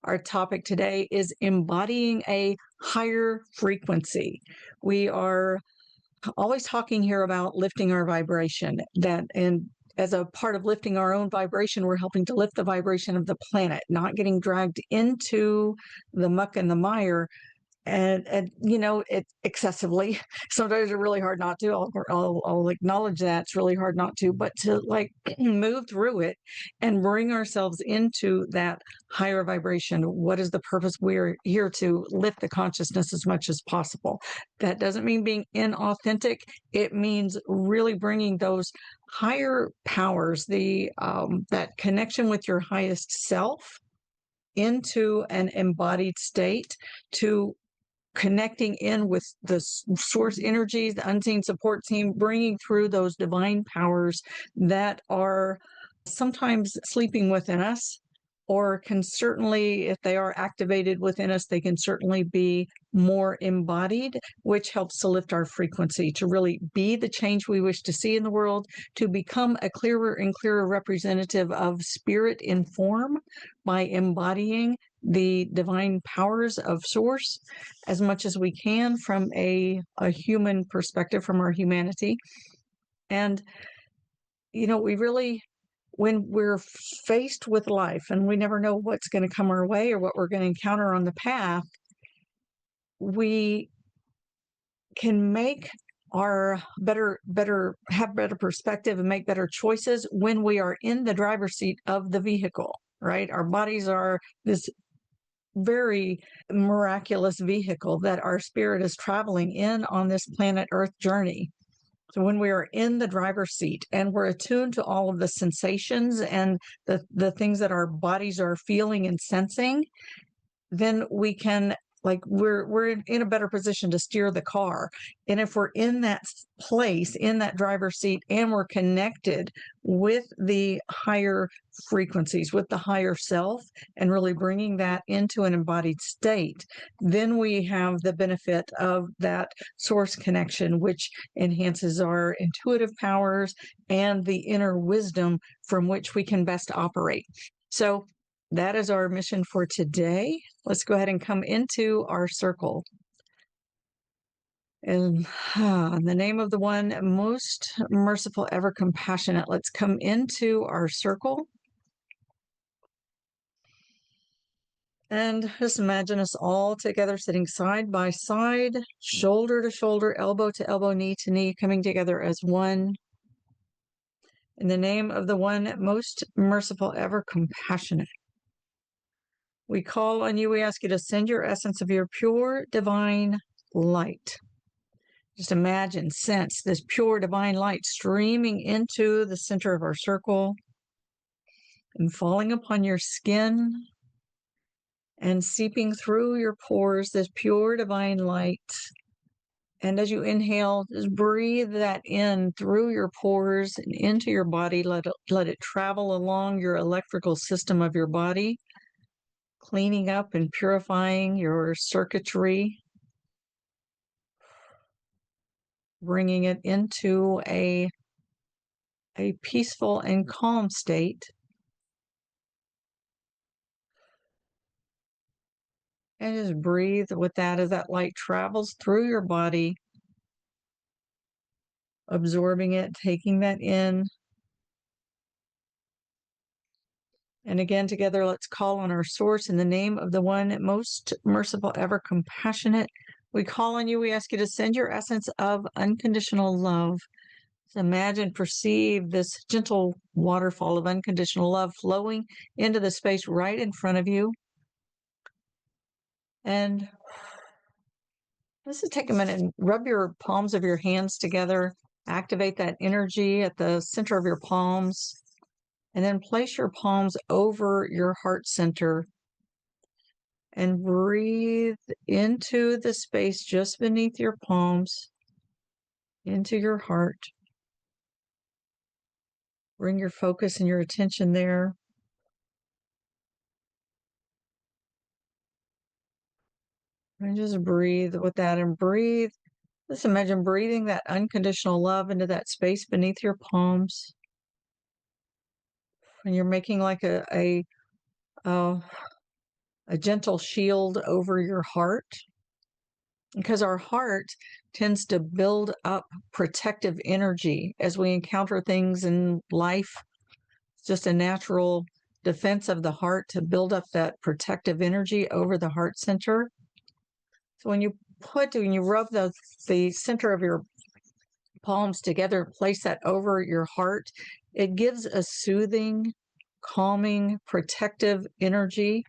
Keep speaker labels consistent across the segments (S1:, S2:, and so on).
S1: Our topic today is embodying a higher frequency. We are always talking here about lifting our vibration, and as a part of lifting our own vibration, we're helping to lift the vibration of the planet, not getting dragged into the muck and the mire and it excessively. Sometimes it's really hard not to. I'll acknowledge that it's really hard not to, but to like move through it and bring ourselves into that higher vibration. What is the purpose? We're here to lift the consciousness as much as possible. That doesn't mean being inauthentic. It means really bringing those higher powers, the that connection with your highest self, into an embodied state, to connecting in with the source energies, the unseen support team, bringing through those divine powers that are sometimes sleeping within us, or can certainly, if they are activated within us, they can certainly be more embodied, which helps to lift our frequency, to really be the change we wish to see in the world, to become a clearer and clearer representative of spirit in form by embodying the divine powers of source as much as we can from a human perspective, from our humanity. And, we really, when we're faced with life and we never know what's going to come our way or what we're going to encounter on the path, we can make our have better perspective and make better choices when we are in the driver's seat of the vehicle, right? Our bodies are this very miraculous vehicle that our spirit is traveling in on this planet Earth journey. So when we are in the driver's seat and we're attuned to all of the sensations and the things that our bodies are feeling and sensing, then we can, we're in a better position to steer the car. And if we're in that place, in that driver's seat, and we're connected with the higher frequencies, with the higher self, and really bringing that into an embodied state, then we have the benefit of that source connection, which enhances our intuitive powers and the inner wisdom from which we can best operate. So that is our mission for today. Let's go ahead and come into our circle. And in the name of the one most merciful, ever compassionate, let's come into our circle. And just imagine us all together sitting side by side, shoulder to shoulder, elbow to elbow, knee to knee, coming together as one. In the name of the one most merciful, ever compassionate, we call on you. We ask you to send your essence of your pure divine light. Just imagine, sense this pure divine light streaming into the center of our circle and falling upon your skin and seeping through your pores, this pure divine light. And as you inhale, just breathe that in through your pores and into your body. Let it travel along your electrical system of your body, cleaning up and purifying your circuitry, bringing it into a peaceful and calm state. And just breathe with that as that light travels through your body, absorbing it, taking that in. And again, together, let's call on our source in the name of the one most merciful, ever compassionate. We call on you. We ask you to send your essence of unconditional love. So imagine, perceive this gentle waterfall of unconditional love flowing into the space right in front of you. And let's just take a minute and rub your palms of your hands together. Activate that energy at the center of your palms. And then place your palms over your heart center and breathe into the space just beneath your palms, into your heart. Bring your focus and your attention there. And just breathe with that, and breathe. Just imagine breathing that unconditional love into that space beneath your palms. And you're making like a a gentle shield over your heart, because our heart tends to build up protective energy as we encounter things in life. It's just a natural defense of the heart to build up that protective energy over the heart center. So when you rub the center of your palms together, place that over your heart, it gives a soothing, calming, protective energy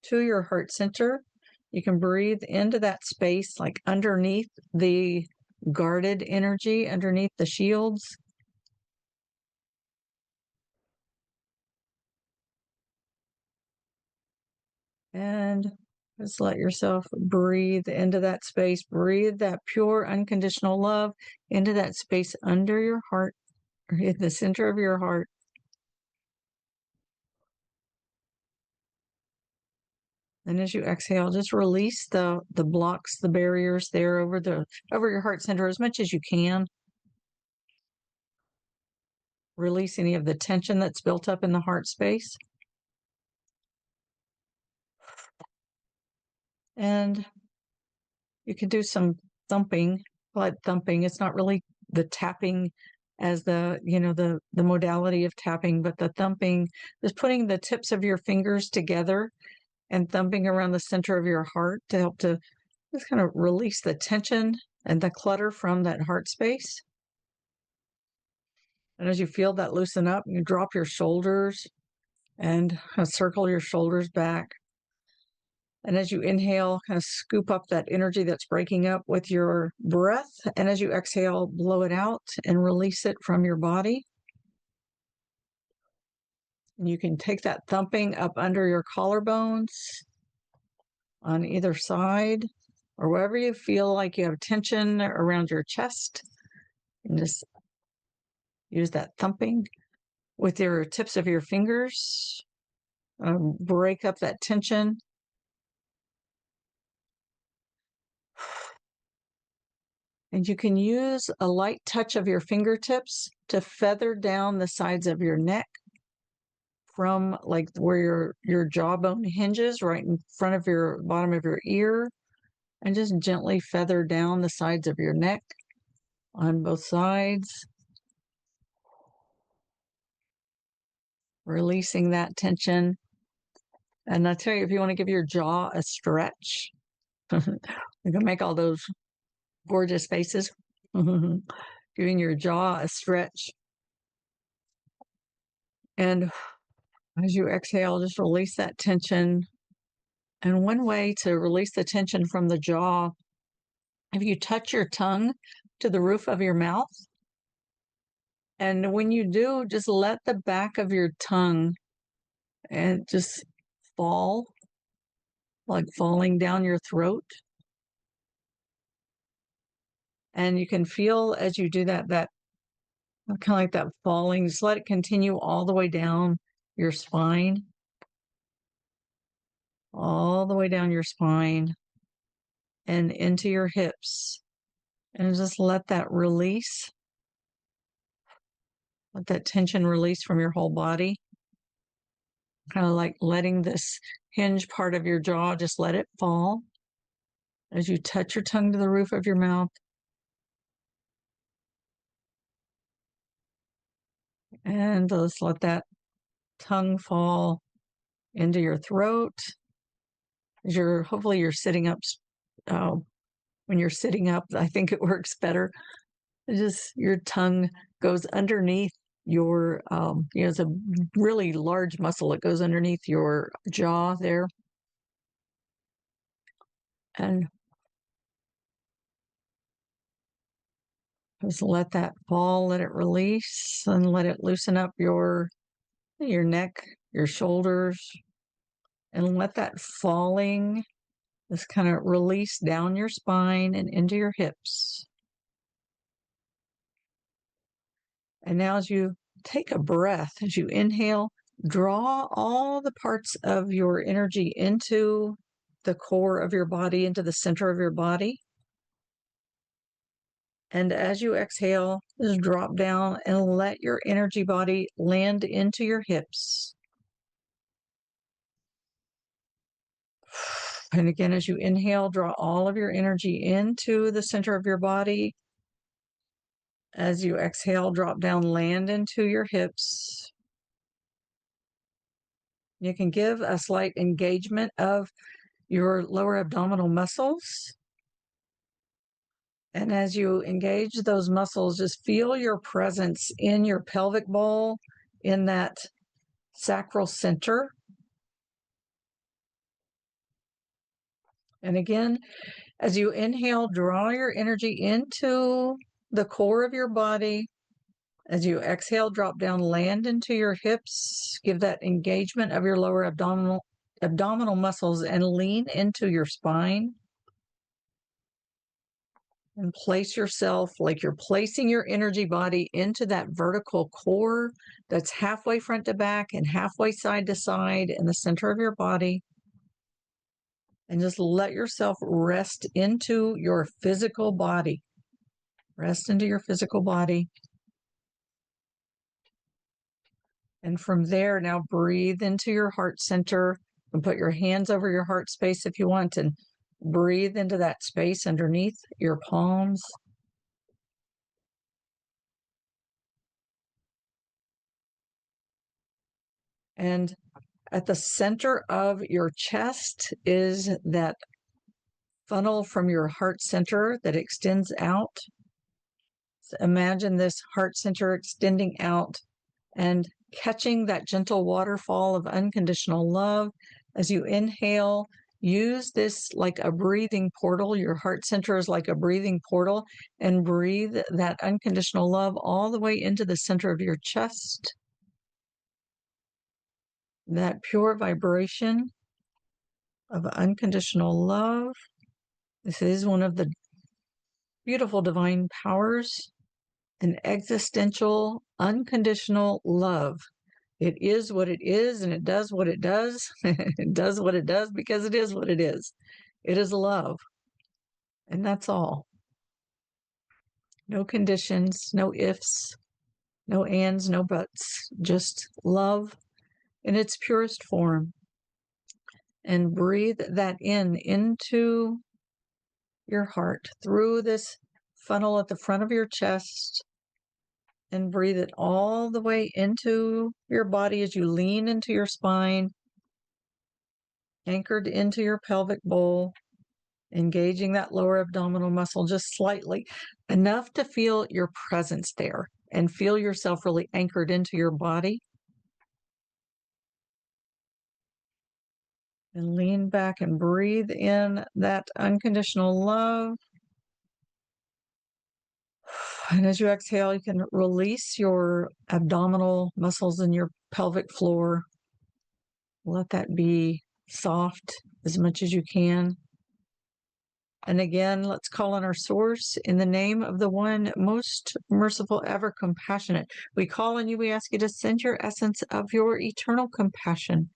S1: to your heart center. You can breathe into that space, like underneath the guarded energy, underneath the shields. And just let yourself breathe into that space. Breathe that pure, unconditional love into that space under your heart, or in the center of your heart. And as you exhale, just release the blocks, the barriers there over your heart center as much as you can. Release any of the tension that's built up in the heart space. And you can do some thumping, light thumping. It's not really the tapping as the modality of tapping, but the thumping is putting the tips of your fingers together and thumping around the center of your heart to help to just kind of release the tension and the clutter from that heart space. And as you feel that loosen up, you drop your shoulders and circle your shoulders back. And as you inhale, kind of scoop up that energy that's breaking up with your breath. And as you exhale, blow it out and release it from your body. And you can take that thumping up under your collarbones on either side, or wherever you feel like you have tension around your chest. And just use that thumping with your tips of your fingers. Break up that tension. And you can use a light touch of your fingertips to feather down the sides of your neck from like where your jawbone hinges, right in front of your bottom of your ear, and just gently feather down the sides of your neck on both sides, releasing that tension. And I tell you, if you want to give your jaw a stretch, you can make all those gorgeous faces. Giving your jaw a stretch. And as you exhale, just release that tension. And one way to release the tension from the jaw, if you touch your tongue to the roof of your mouth, and when you do, just let the back of your tongue and just fall, like falling down your throat. And you can feel as you do that kind of like that falling, just let it continue all the way down your spine, all the way down your spine and into your hips. And just let that release. Let that tension release from your whole body. Kind of like letting this hinge part of your jaw, just let it fall as you touch your tongue to the roof of your mouth. And just let that tongue fall into your throat. As hopefully you're sitting up. When you're sitting up, I think it works better. Just your tongue goes underneath your, it's a really large muscle. It goes underneath your jaw there. And just let that fall, let it release, and let it loosen up your neck, your shoulders, and let that falling just kind of release down your spine and into your hips. And now as you take a breath, as you inhale, draw all the parts of your energy into the core of your body, into the center of your body. And as you exhale, just drop down and let your energy body land into your hips. And again, as you inhale, draw all of your energy into the center of your body. As you exhale, drop down, land into your hips. You can give a slight engagement of your lower abdominal muscles. And as you engage those muscles, just feel your presence in your pelvic bowl, in that sacral center. And again, as you inhale, draw your energy into the core of your body. As you exhale, drop down, land into your hips. Give that engagement of your lower abdominal muscles and lean into your spine. And place yourself like you're placing your energy body into that vertical core that's halfway front to back and halfway side to side in the center of your body. And just let yourself rest into your physical body. Rest into your physical body. And from there, now breathe into your heart center and put your hands over your heart space if you want, and breathe into that space underneath your palms. And at the center of your chest is that funnel from your heart center that extends out. So imagine this heart center extending out and catching that gentle waterfall of unconditional love. As you inhale, use this like a breathing portal. Your heart center is like a breathing portal, and breathe that unconditional love all the way into the center of your chest. That pure vibration of unconditional love. This is one of the beautiful divine powers, an existential, unconditional love. It is what it is, and it does what it does. It does what it does because it is what it is. It is love. And that's all. No conditions, no ifs, no ands, no buts. Just love in its purest form. And breathe that into your heart through this funnel at the front of your chest, and breathe it all the way into your body as you lean into your spine, anchored into your pelvic bowl, engaging that lower abdominal muscle just slightly, enough to feel your presence there and feel yourself really anchored into your body. And lean back and breathe in that unconditional love. And as you exhale, you can release your abdominal muscles in your pelvic floor. Let that be soft as much as you can. And again, let's call on our source in the name of the one most merciful, ever compassionate. We call on you, we ask you to send your essence of your eternal compassion.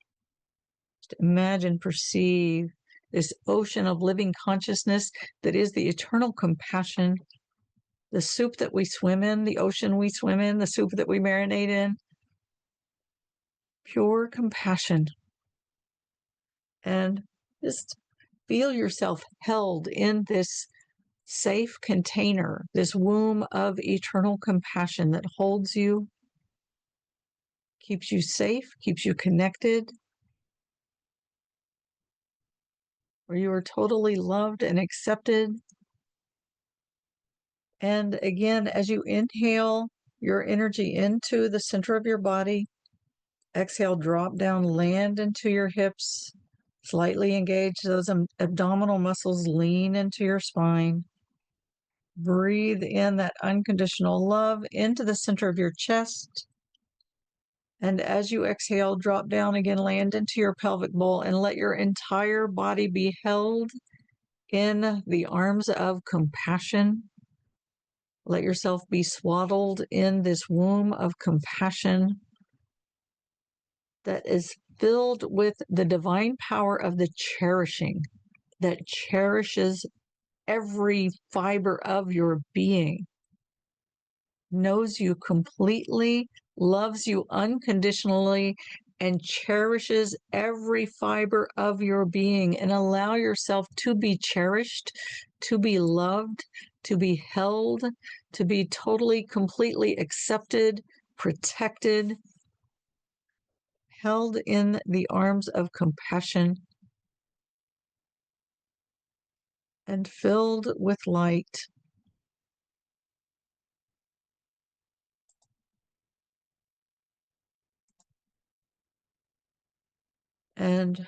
S1: Just imagine, perceive this ocean of living consciousness that is the eternal compassion, the soup that we swim in, the ocean we swim in, the soup that we marinate in. Pure compassion. And just feel yourself held in this safe container, this womb of eternal compassion that holds you, keeps you safe, keeps you connected, where you are totally loved and accepted. And again, as you inhale your energy into the center of your body, exhale, drop down, land into your hips, slightly engage those abdominal muscles, lean into your spine. Breathe in that unconditional love into the center of your chest. And as you exhale, drop down again, land into your pelvic bowl, and let your entire body be held in the arms of compassion. Let yourself be swaddled in this womb of compassion that is filled with the divine power of the cherishing, that cherishes every fiber of your being, knows you completely, loves you unconditionally, and cherishes every fiber of your being, and allow yourself to be cherished, to be loved, to be held, to be totally, completely accepted, protected, held in the arms of compassion, and filled with light. And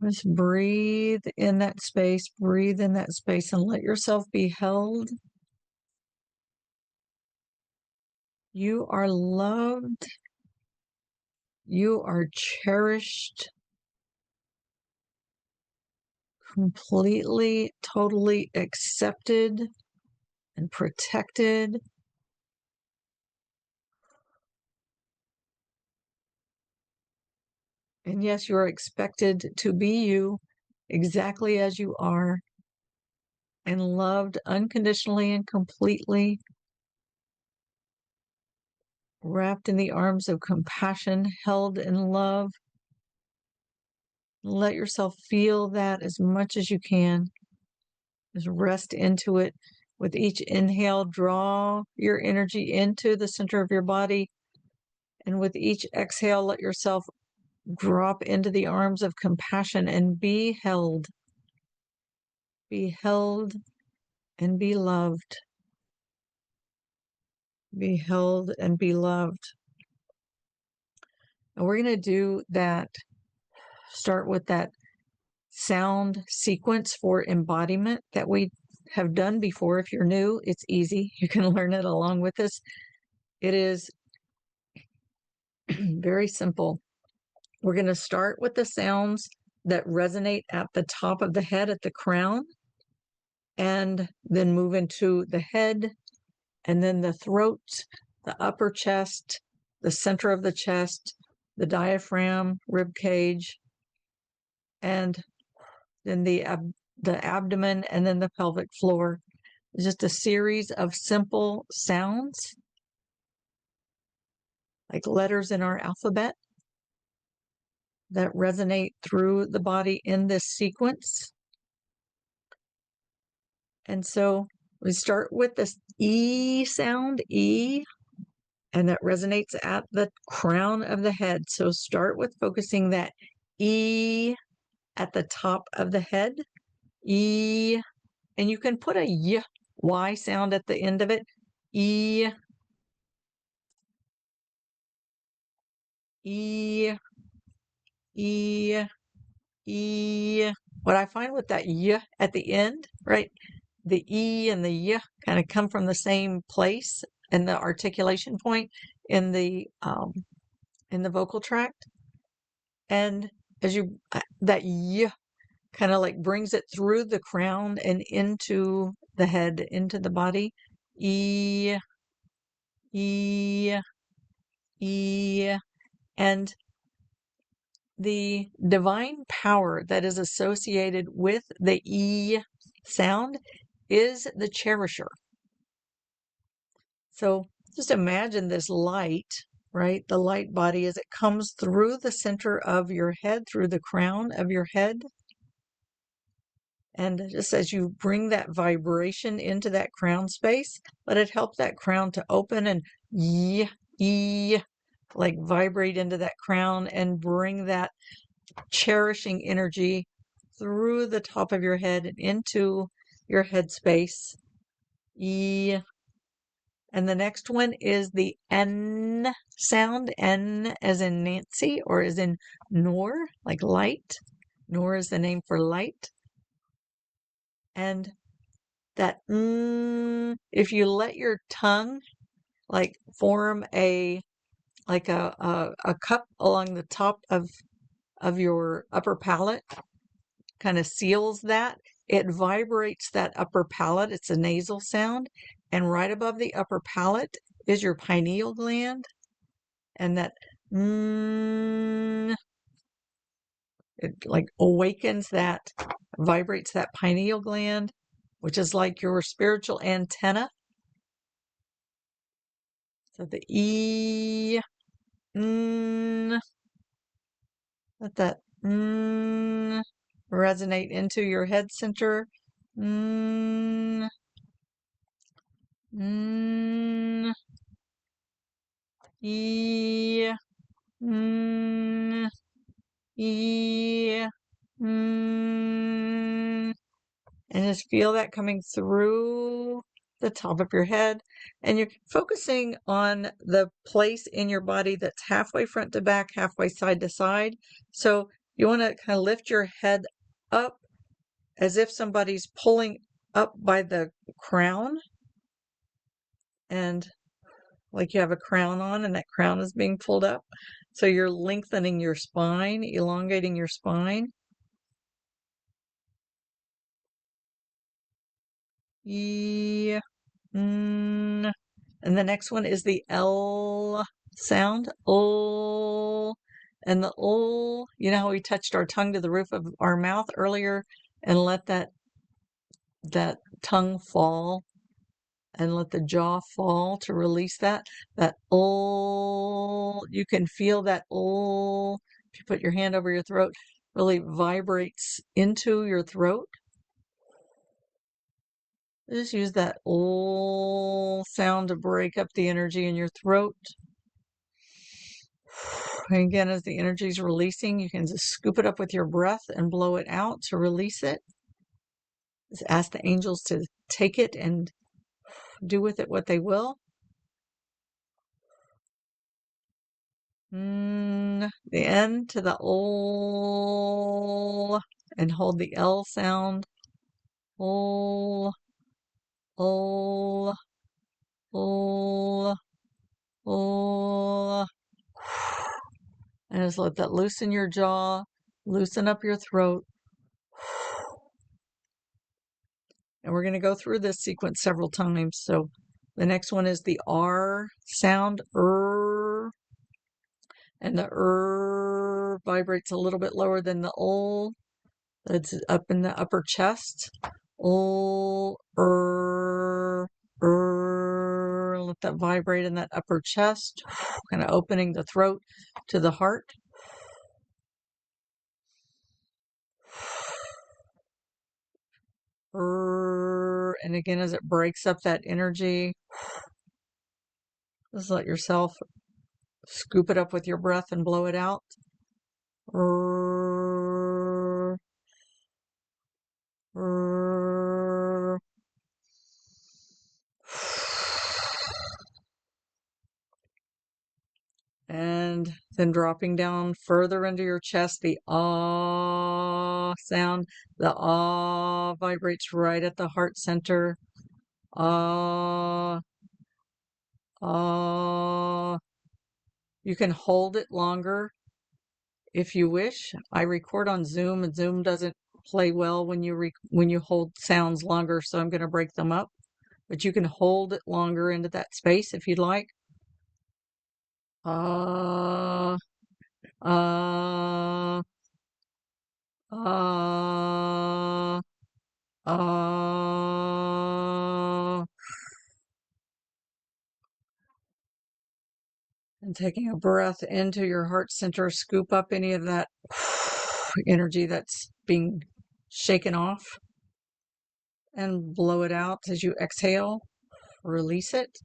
S1: just breathe in that space, and let yourself be held. You are loved. You are cherished, completely, totally accepted and protected. And yes, you are expected to be you exactly as you are, and loved unconditionally and completely, wrapped in the arms of compassion, held in love. Let yourself feel that as much as you can. Just rest into it. With each inhale, draw your energy into the center of your body. And with each exhale, let yourself drop into the arms of compassion and be held. Be held and be loved. Be held and be loved. And we're going to do that, start with that sound sequence for embodiment that we have done before. If you're new, it's easy. You can learn it along with us. It is very simple. We're going to start with the sounds that resonate at the top of the head, at the crown, and then move into the head, and then the throat, the upper chest, the center of the chest, the diaphragm, rib cage, and then the abdomen, and then the pelvic floor. It's just a series of simple sounds, like letters in our alphabet, that resonate through the body in this sequence. And so we start with this E sound, E, and that resonates at the crown of the head. So start with focusing that E at the top of the head, E, and you can put a Y sound at the end of it, E, E, E, E. What I find with that Y at the end, right? The E and the Y kind of come from the same place in the articulation point in the vocal tract. And as you, that Y kind of like brings it through the crown and into the head, into the body. E, E, E. And the divine power that is associated with the E sound is the cherisher. So just imagine this light, right? The light body as it comes through the center of your head, through the crown of your head. And just as you bring that vibration into that crown space, let it help that crown to open and like vibrate into that crown and bring that cherishing energy through the top of your head and into your head space. E. And the next one is the N sound, N as in Nancy or as in Nor, like light. Nor is the name for light. And that if you let your tongue like form a cup along the top of your upper palate, kind of seals that, it vibrates that upper palate. It's a nasal sound. And right above the upper palate is your pineal gland. And that it like awakens that, vibrates that pineal gland, which is like your spiritual antenna. So the E, Let that resonate into your head center. Mm, mm, yeah, mm, yeah, mm. And just feel that coming through the top of your head. And you're focusing on the place in your body that's halfway front to back, halfway side to side. So you want to kind of lift your head up as if somebody's pulling up by the crown, and like you have a crown on and that crown is being pulled up. So you're lengthening your spine, elongating your spine. Yeah. Mm. And the next one is the L sound. L. And the L, you know how we touched our tongue to the roof of our mouth earlier and let that tongue fall and let the jaw fall to release that. That L, you can feel that L. If you put your hand over your throat, really vibrates into your throat. Just use that L sound to break up the energy in your throat. And again, as the energy is releasing, you can just scoop it up with your breath and blow it out to release it. Just ask the angels to take it and do with it what they will. The N to the L and hold the L sound. L, L, L, L. And just let that loosen your jaw, loosen up your throat. And we're going to go through this sequence several times. So the next one is the R sound, and the vibrates a little bit lower than the L. It's up in the upper chest. L, let that vibrate in that upper chest, kind of opening the throat to the heart. And again, as it breaks up that energy, just let yourself scoop it up with your breath and blow it out. And then dropping down further into your chest, the ah sound. The ah vibrates right at the heart center. Ah, ah. You can hold it longer if you wish. I record on Zoom, and Zoom doesn't play well when you hold sounds longer, so I'm going to break them up. But you can hold it longer into that space if you'd like. Ah, ah, ah, ah. And taking a breath into your heart center, scoop up any of that energy that's being shaken off and blow it out as you exhale. Release it.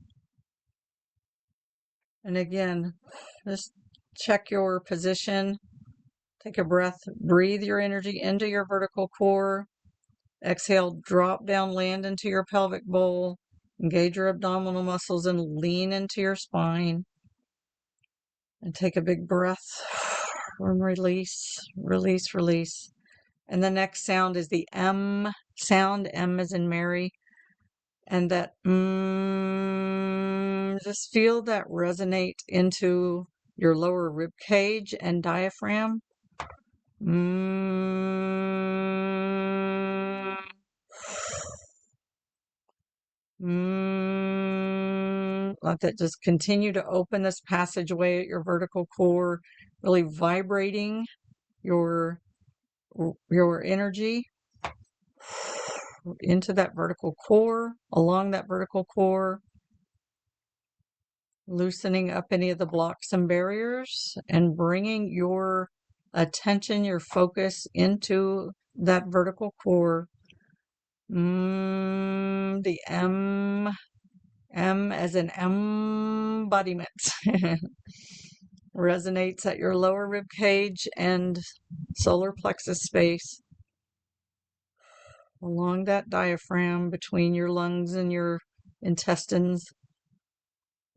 S1: And again, just check your position. Take a breath, breathe your energy into your vertical core. Exhale, drop down, land into your pelvic bowl. Engage your abdominal muscles and lean into your spine. And take a big breath and release, release, release. And the next sound is the M sound. M as in Mary. And that just feel that resonate into your lower rib cage and diaphragm. Let that just continue to open this passageway at your vertical core, really vibrating your energy into that vertical core, along that vertical core, loosening up any of the blocks and barriers, and bringing your attention, your focus into that vertical core. The M as an embodiment resonates at your lower rib cage and solar plexus space, along that diaphragm between your lungs and your intestines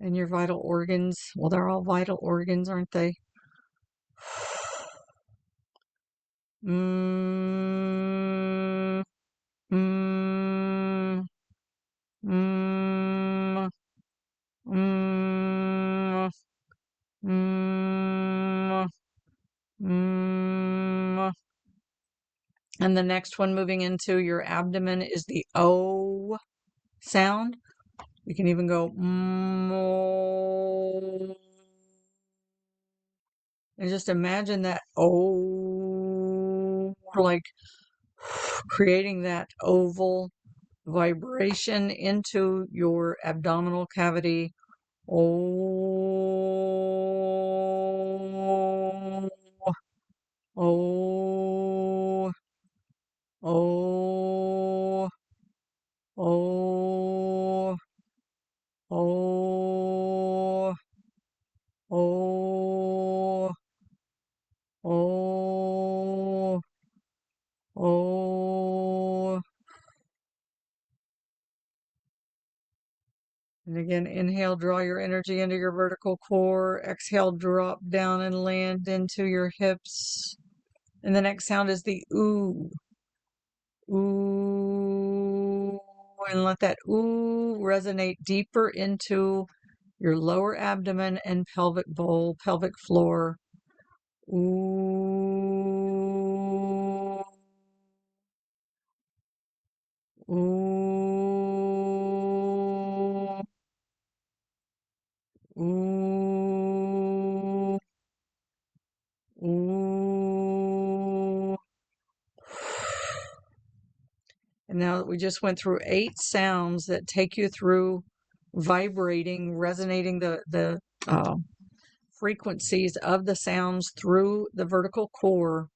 S1: and your vital organs. Well, they're all vital organs, aren't they? Mm, mm, mm, mm, mm, mm. And the next one moving into your abdomen is the O sound. You can even go and just imagine that like creating that oval vibration into your abdominal cavity. Oh, oh, oh, oh, oh, oh, oh, oh. And again, inhale, draw your energy into your vertical core. Exhale, drop down and land into your hips. And the next sound is the ooh. Ooh. And let that ooh resonate deeper into your lower abdomen and pelvic bowl, pelvic floor. Ooh. Ooh. Ooh. Ooh. And now that we just went through 8 sounds that take you through vibrating, resonating the frequencies of the sounds through the vertical core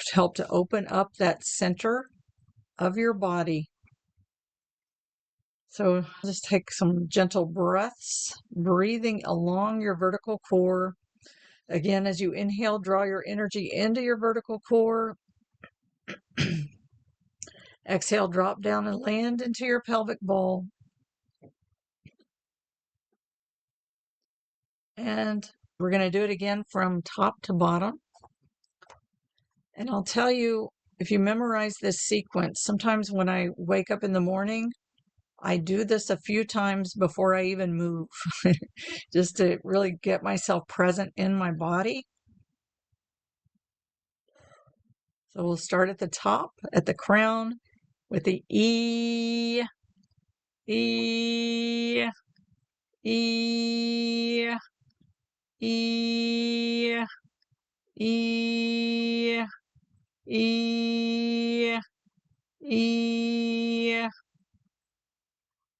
S1: to help to open up that center of your body. So just take some gentle breaths, breathing along your vertical core. Again, as you inhale, draw your energy into your vertical core. Exhale, drop down and land into your pelvic bowl. And we're going to do it again from top to bottom. And I'll tell you, if you memorize this sequence, sometimes when I wake up in the morning, I do this a few times before I even move, just to really get myself present in my body. So we'll start at the top, at the crown, with the E, E, E, E, E, E, E,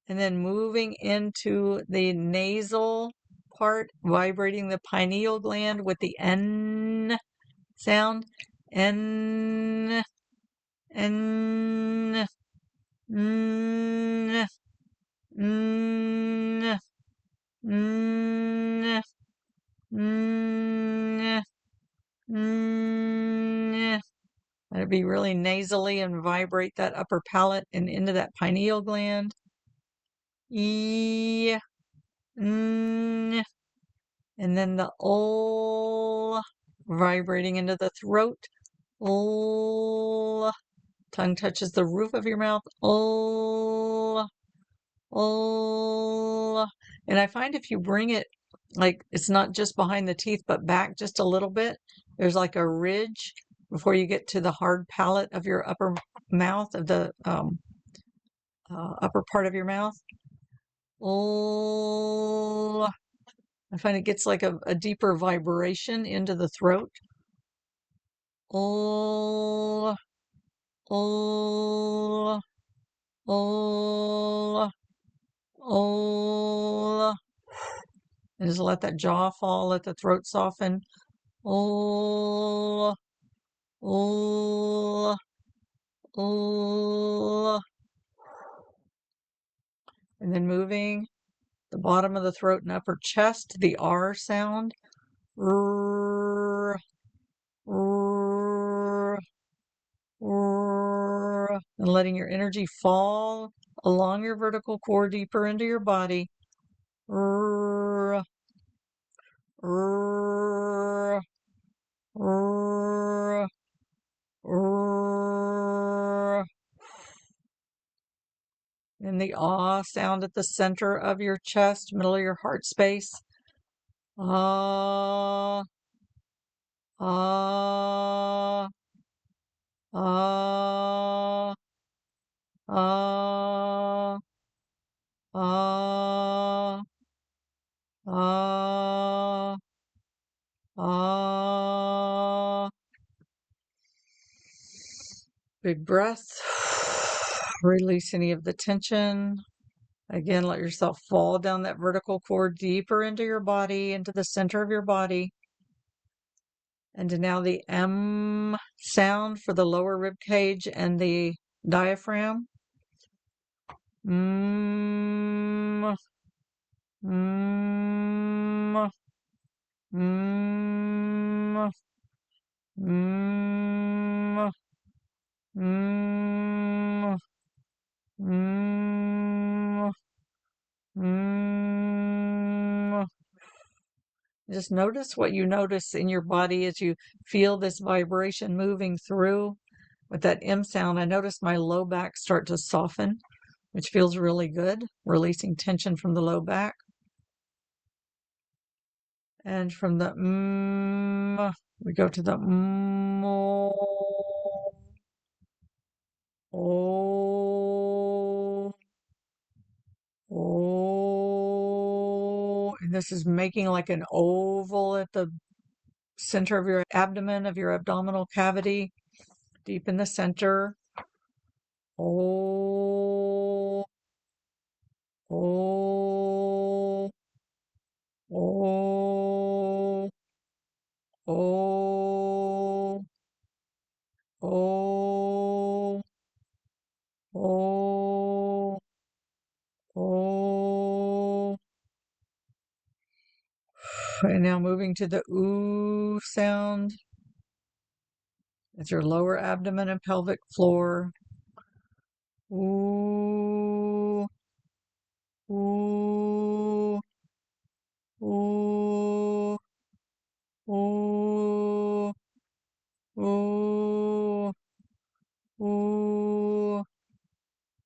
S1: and then moving into the nasal part, vibrating the pineal gland with the N sound. N, N, N, N, N, N, N. Let it be really nasally and vibrate that upper palate and into that pineal gland. E, N, and then the L, vibrating into the throat. L, tongue touches the roof of your mouth. L, L. And I find if you bring it, like it's not just behind the teeth, but back just a little bit, there's like a ridge before you get to the hard palate of your upper mouth, of the upper part of your mouth. L. I find it gets like a deeper vibration into the throat. L, L, L, L. And just let that jaw fall, let the throat soften. L, L, L. And then moving the bottom of the throat and upper chest to the R sound. R, R, R. And letting your energy fall along your vertical core deeper into your body. R, R, R, R. And the ah sound at the center of your chest, middle of your heart space. Ah, ah, ah, ah, ah, ah, ah. Big breath. Release any of the tension. Again, let yourself fall down that vertical cord deeper into your body, into the center of your body. And now the M sound for the lower rib cage and the diaphragm. Mm, mm, mm, mm, mm, mm, mm. Just notice what you notice in your body as you feel this vibration moving through. With that M sound, I notice my low back start to soften, which feels really good, releasing tension from the low back. And from the we go to the oh, oh. And this is making like an oval at the center of your abdomen, of your abdominal cavity, deep in the center. Oh, oh, oh, oh, oh, oh, oh. And now moving to the ooh sound. It's your lower abdomen and pelvic floor. Ooh, ooh, ooh, ooh, ooh, ooh,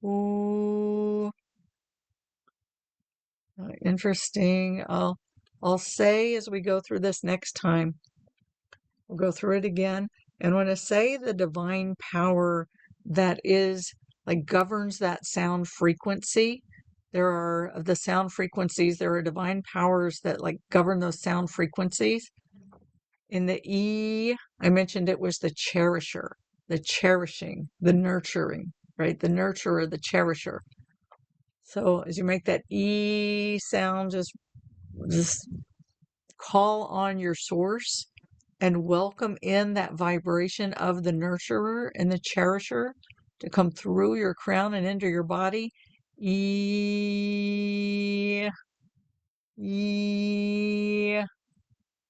S1: ooh. Interesting. I'll say as we go through this next time, we'll go through it again. And when I say the divine power that is like governs that sound frequency, there are of the sound frequencies, there are divine powers that like govern those sound frequencies. In the E, I mentioned it was the cherisher, the cherishing, the nurturing, right? The nurturer, the cherisher. So as you make that E sound, just call on your source and welcome in that vibration of the nurturer and the cherisher to come through your crown and into your body. E, E,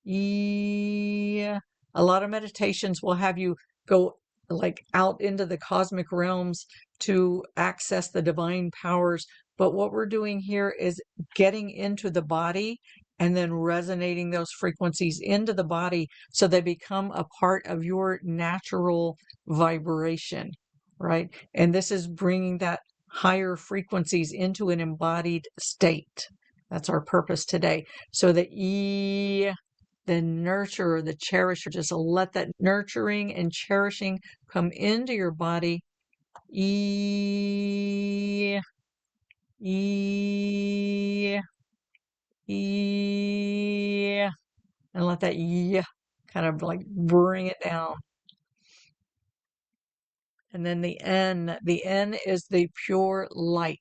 S1: E. A lot of meditations will have you go like out into the cosmic realms to access the divine powers. But what we're doing here is getting into the body and then resonating those frequencies into the body so they become a part of your natural vibration, right? And this is bringing that higher frequencies into an embodied state. That's our purpose today. So the E, the nurturer, the cherisher, just let that nurturing and cherishing come into your body. E, E, E, and let that E kind of like bring it down. And then the N is the pure light,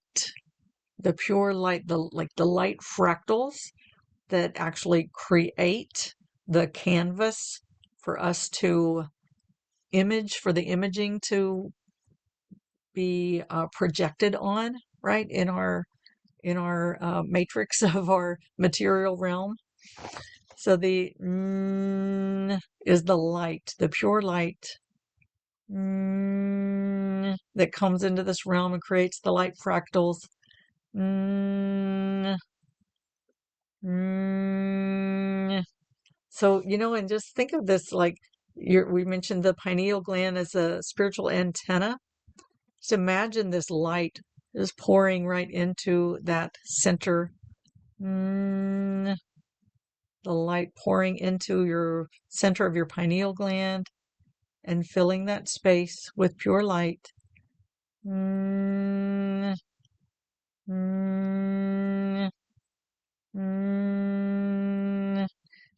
S1: the light fractals that actually create the canvas for us to image, for the imaging to be projected on, right, in our matrix of our material realm. So the is the light, the pure light that comes into this realm and creates the light fractals. Mm, mm. So, and just think of this like we mentioned the pineal gland as a spiritual antenna. Just imagine this light is pouring right into that center. The light pouring into your center of your pineal gland and filling that space with pure light. Mm, mm, mm.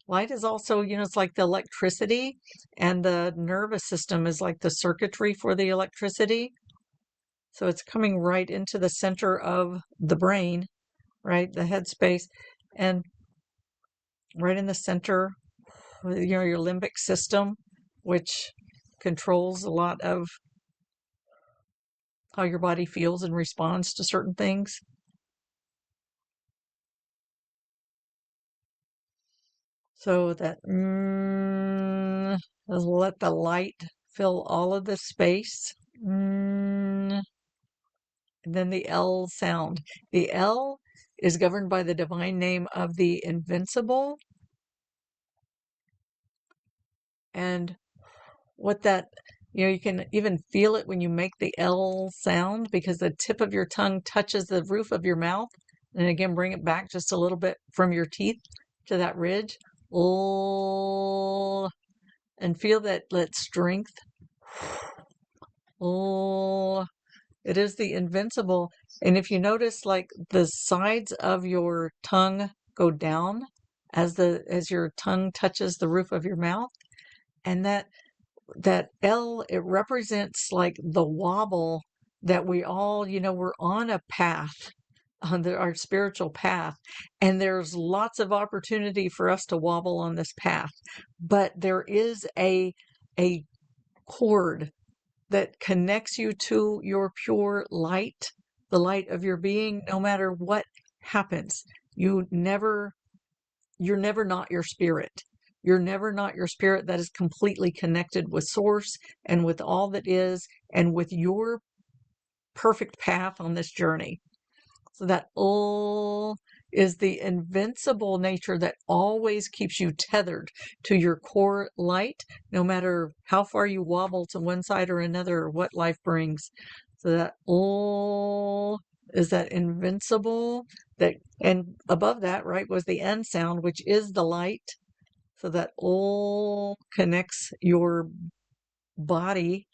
S1: Light is also, it's like the electricity, and the nervous system is like the circuitry for the electricity. So it's coming right into the center of the brain, right? The head space, and right in the center, your limbic system, which controls a lot of how your body feels and responds to certain things. So that let the light fill all of this space. And then the L sound. The L is governed by the divine name of the invincible. And what that, you can even feel it when you make the L sound, because the tip of your tongue touches the roof of your mouth. And again, bring it back just a little bit from your teeth to that ridge. Oh, and feel that strength. Oh, it is the invincible. And if you notice, like the sides of your tongue go down as your tongue touches the roof of your mouth, and that L, it represents like the wobble that we all, we're on a path, on our spiritual path, and there's lots of opportunity for us to wobble on this path, but there is a cord that connects you to your pure light, the light of your being, no matter what happens. You're never not your spirit. You're never not your spirit that is completely connected with source and with all that is, and with your perfect path on this journey. So that is the invincible nature that always keeps you tethered to your core light, no matter how far you wobble to one side or another, or what life brings. So that is that invincible, that, and above that, right, was the N sound, which is the light. So that connects your body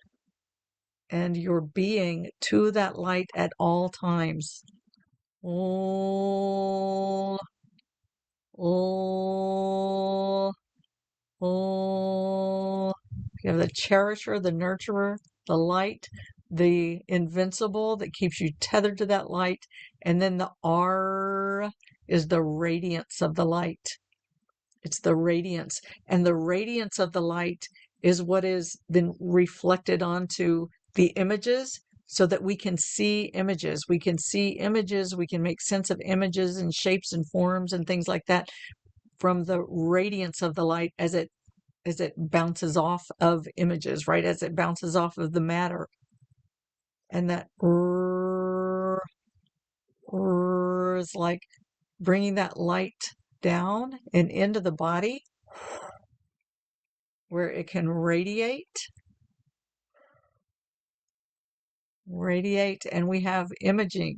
S1: and your being to that light at all times. Oh, oh, oh. You have the cherisher, the nurturer, the light, the invincible that keeps you tethered to that light. And then the R is the radiance of the light. It's the radiance. And the radiance of the light is what has been reflected onto the images, so that we can see images. We can see images. We can make sense of images and shapes and forms and things like that from the radiance of the light as it bounces off of images, right? As it bounces off of the matter. And that is like bringing that light down and into the body, where it can radiate, and we have imaging.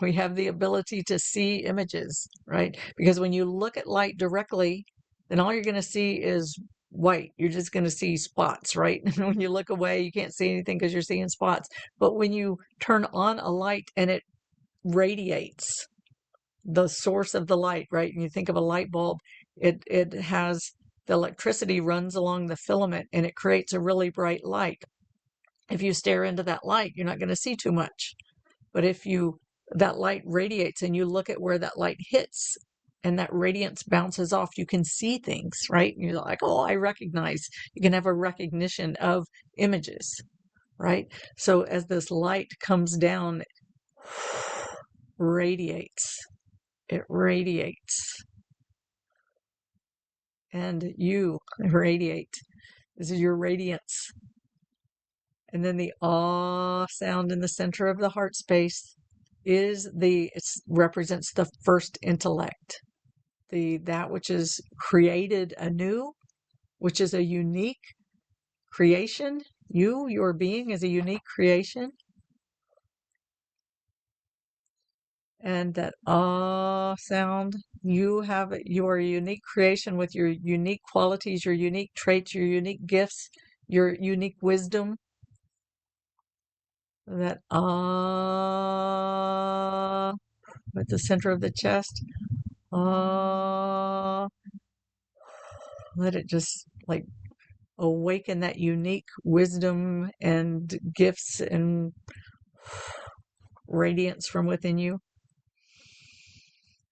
S1: We have the ability to see images, right? Because when you look at light directly, then all you're going to see is white. You're just going to see spots, right? When you look away, you can't see anything because you're seeing spots. But when you turn on a light and it radiates, the source of the light, right? And you think of a light bulb, it has the electricity runs along the filament and it creates a really bright light. If you stare into that light, you're not going to see too much. But if that light radiates and you look at where that light hits and that radiance bounces off. You can see things, right? And you're like, oh, I recognize. You can have a recognition of images, right? So as this light comes down, radiates, it radiates, and you radiate. This is your radiance. And then the ah sound in the center of the heart space it represents the first intellect, that which is created anew, which is a unique creation. Your being is a unique creation. And that ah sound, you are a unique creation with your unique qualities, your unique traits, your unique gifts, your unique wisdom. That ah at the center of the chest. Ah, let it just like awaken that unique wisdom and gifts and radiance from within you.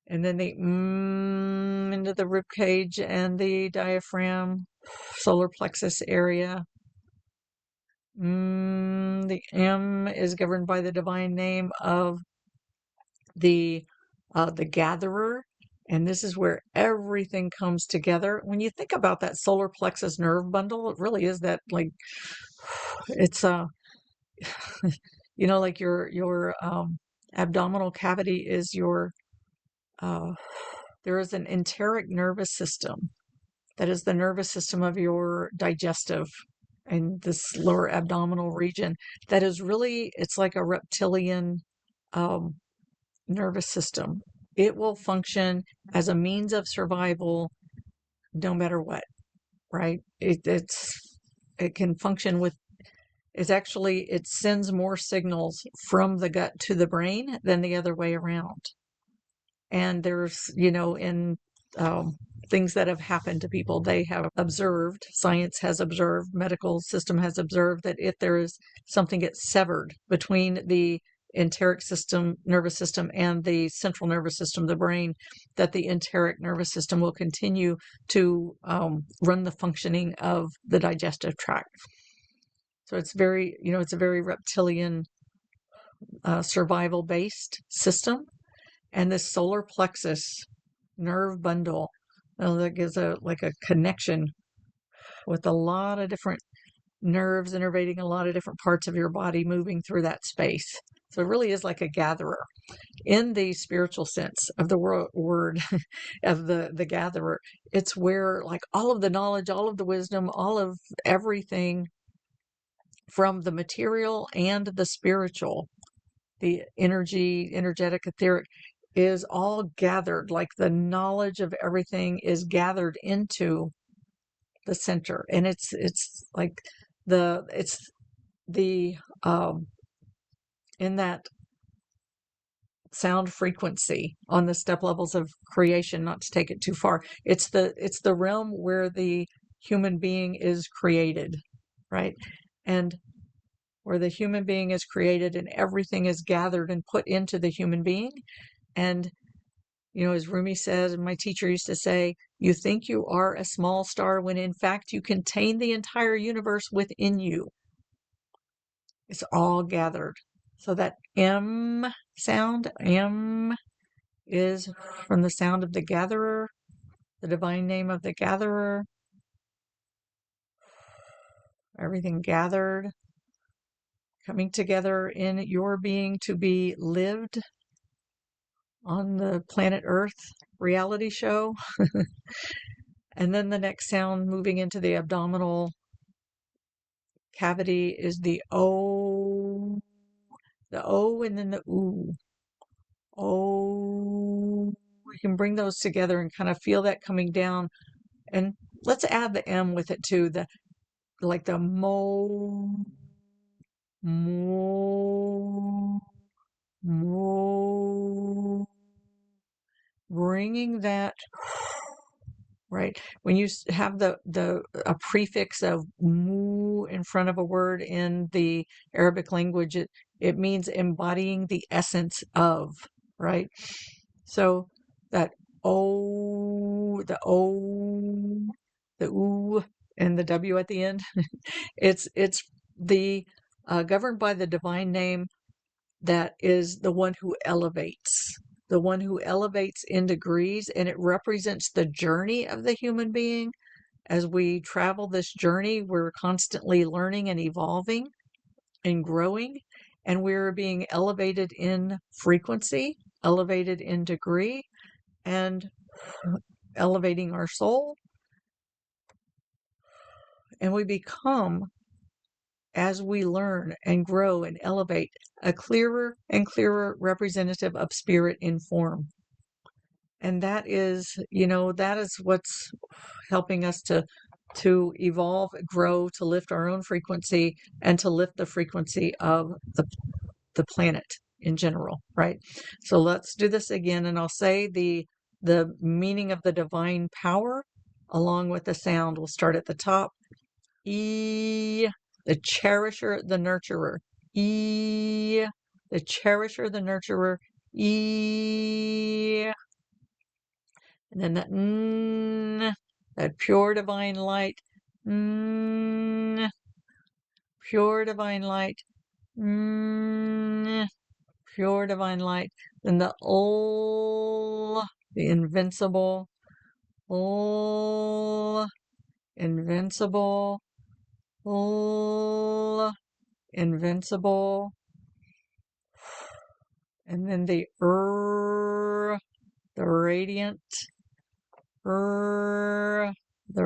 S1: And then the into the rib cage and the diaphragm, solar plexus area. The M is governed by the divine name of the gatherer, and this is where everything comes together. When you think about that solar plexus nerve bundle, it really is that, like, it's like your abdominal cavity is your there is an enteric nervous system that is the nervous system of your digestive and this lower abdominal region that is really, it's like a reptilian um, nervous system. It will function as a means of survival no matter what, right? It can function with, it sends more signals from the gut to the brain than the other way around. And there's, in things that have happened to people, they have observed, science has observed, medical system has observed that if there is something gets severed between the enteric system, nervous system, and the central nervous system, the brain, that the enteric nervous system will continue to run the functioning of the digestive tract. So it's it's a very reptilian, survival-based system. And this solar plexus nerve bundle, that gives a connection with a lot of different nerves innervating a lot of different parts of your body, moving through that space. So it really is like a gatherer in the spiritual sense of the word of the gatherer. It's where, like, all of the knowledge, all of the wisdom, all of everything from the material and the spiritual, the energetic, etheric, is all gathered, like the knowledge of everything is gathered into the center. And it's like it's the in that sound frequency on the step levels of creation, not to take it too far, it's the realm where the human being is created, right? And where the human being is created and everything is gathered and put into the human being. And as Rumi said, and my teacher used to say, you think you are a small star when in fact you contain the entire universe within you. It's all gathered. So that M sound, M, is from the sound of the gatherer, the divine name of the gatherer. Everything gathered, coming together in your being to be lived on the planet Earth reality show. And then the next sound, moving into the abdominal cavity, is the O, and then the oo. O. We can bring those together and kind of feel that coming down. And let's add the M with it too. The mo, mo, bringing that, right? When you have a prefix of mu in front of a word in the Arabic language, it means embodying the essence of, right? So that O, the ooh, and the W at the end. It's the governed by the divine name that is the one who elevates, the one who elevates in degrees, and it represents the journey of the human being. As we travel this journey, we're constantly learning and evolving and growing, and we're being elevated in frequency, elevated in degree, and elevating our soul. And we become, as we learn and grow and elevate, a clearer and clearer representative of spirit in form. And that is, that is what's helping us to evolve, grow, to lift our own frequency and to lift the frequency of the planet in general, right? So let's do this again, and I'll say the meaning of the divine power along with the sound. We'll start at the top. E, the cherisher, the nurturer. E, the cherisher, the nurturer. E, and then that that pure divine light. Pure divine light. Pure divine light. Then the the invincible. Invincible. Invincible. And then the radiant. The radiance. The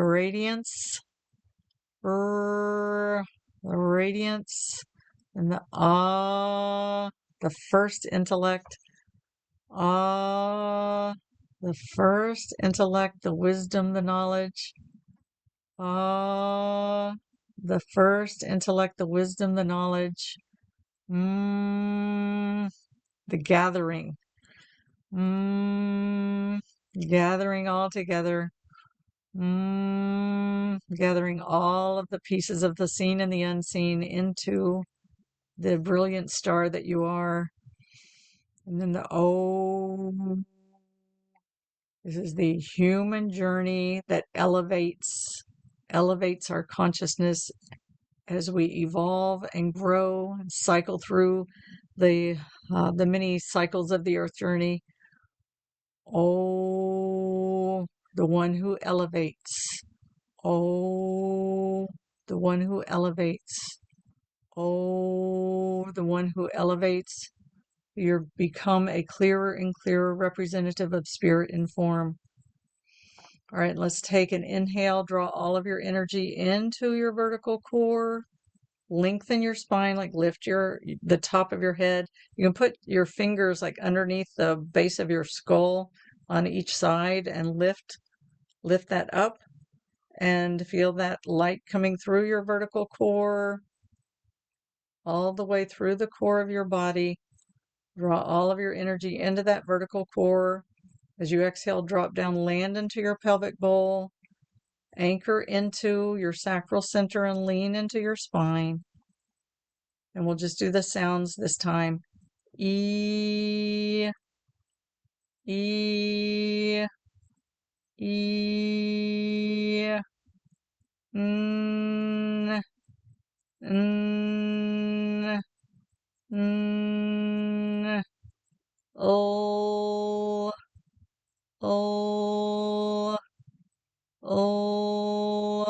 S1: radiance. And the the first intellect. The first intellect, the wisdom, the knowledge. The first intellect, the wisdom, the knowledge. The gathering. Gathering all together. Gathering all of the pieces of the seen and the unseen into the brilliant star that you are. And then the O. This is the human journey that elevates our consciousness as we evolve and grow and cycle through the many cycles of the earth journey. Oh, the one who elevates. Oh, the one who elevates. Oh, the one who elevates. You become a clearer and clearer representative of spirit in form. All right, let's take an inhale. Draw all of your energy into your vertical core. Lengthen your spine, like lift the top of your head. You can put your fingers like underneath the base of your skull on each side and lift that up and feel that light coming through your vertical core all the way through the core of your body. Draw all of your energy into that vertical core. As you exhale, drop down, land into your pelvic bowl, anchor into your sacral center and lean into your spine. And we'll just do the sounds this time. E, E, E, N, N, N, O, O, O,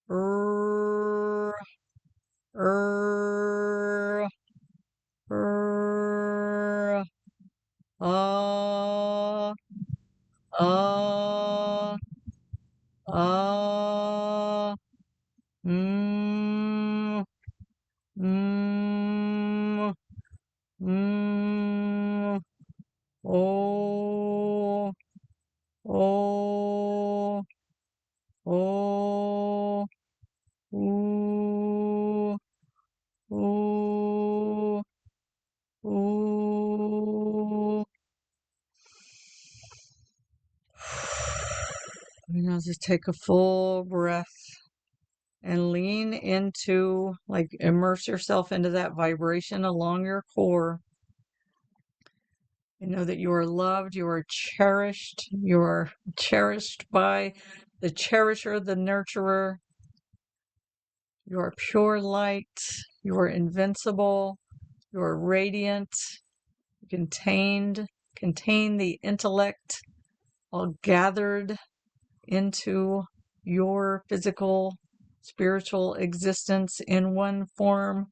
S1: R, R, R, ah, ah, ah, mm, mm, mm, oh, oh, oh, ooh, ooh, ooh. Now just take a full breath and lean into, like, immerse yourself into that vibration along your core. And know that you are loved, you are cherished by the cherisher, the nurturer. You are pure light, you are invincible, you are radiant, contain the intellect, all gathered into your physical, spiritual existence in one form,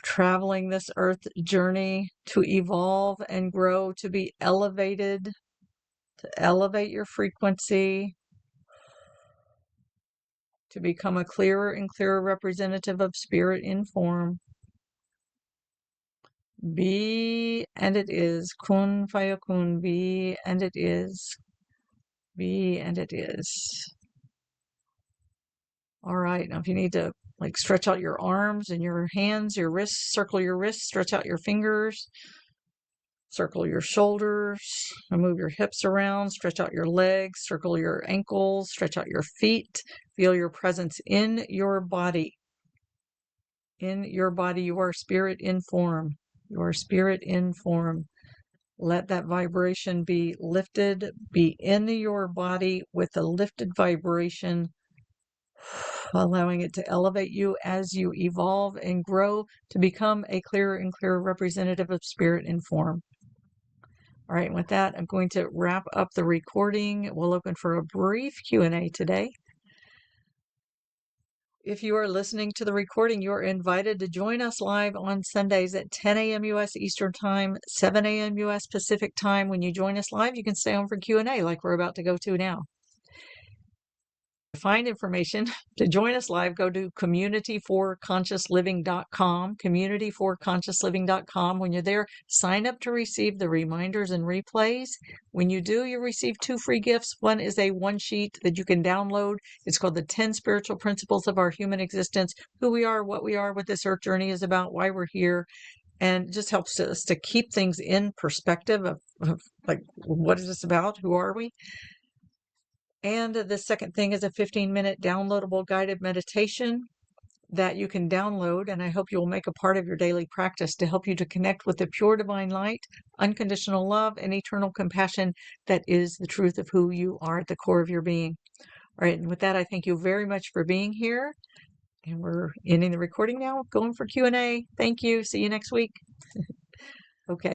S1: traveling this earth journey to evolve and grow, to be elevated, to elevate your frequency, to become a clearer and clearer representative of spirit in form. Be and it is. Kun fayakun. Be and it is. Be and it is. All right. Now, if you need to like stretch out your arms and your hands, your wrists, circle your wrists, stretch out your fingers, circle your shoulders, and move your hips around, stretch out your legs, circle your ankles, stretch out your feet. Feel your presence in your body. In your body, you are spirit in form. You are spirit in form. Let that vibration be lifted, be in your body with a lifted vibration, allowing it to elevate you as you evolve and grow to become a clearer and clearer representative of spirit in form. All right, with that, I'm going to wrap up the recording. We'll open for a brief Q&A today. If you are listening to the recording, you are invited to join us live on Sundays at 10 a.m. U.S. Eastern Time, 7 a.m. U.S. Pacific Time. When you join us live, you can stay on for Q&A like we're about to go to now. To find information to join us live, go to communityforconsciousliving.com, communityforconsciousliving.com. When you're there, sign up to receive the reminders and replays. When you do, you receive 2 free gifts. One is a one-sheet that you can download. It's called the 10 Spiritual Principles of Our Human Existence, who we are, what this earth journey is about, why we're here, and just helps us to keep things in perspective of like, what is this about? Who are we? And the second thing is a 15-minute downloadable guided meditation that you can download, and I hope you'll make a part of your daily practice to help you to connect with the pure divine light, unconditional love, and eternal compassion that is the truth of who you are at the core of your being. All right, and with that, I thank you very much for being here, and we're ending the recording now, going for Q&A. Thank you. See you next week. Okay.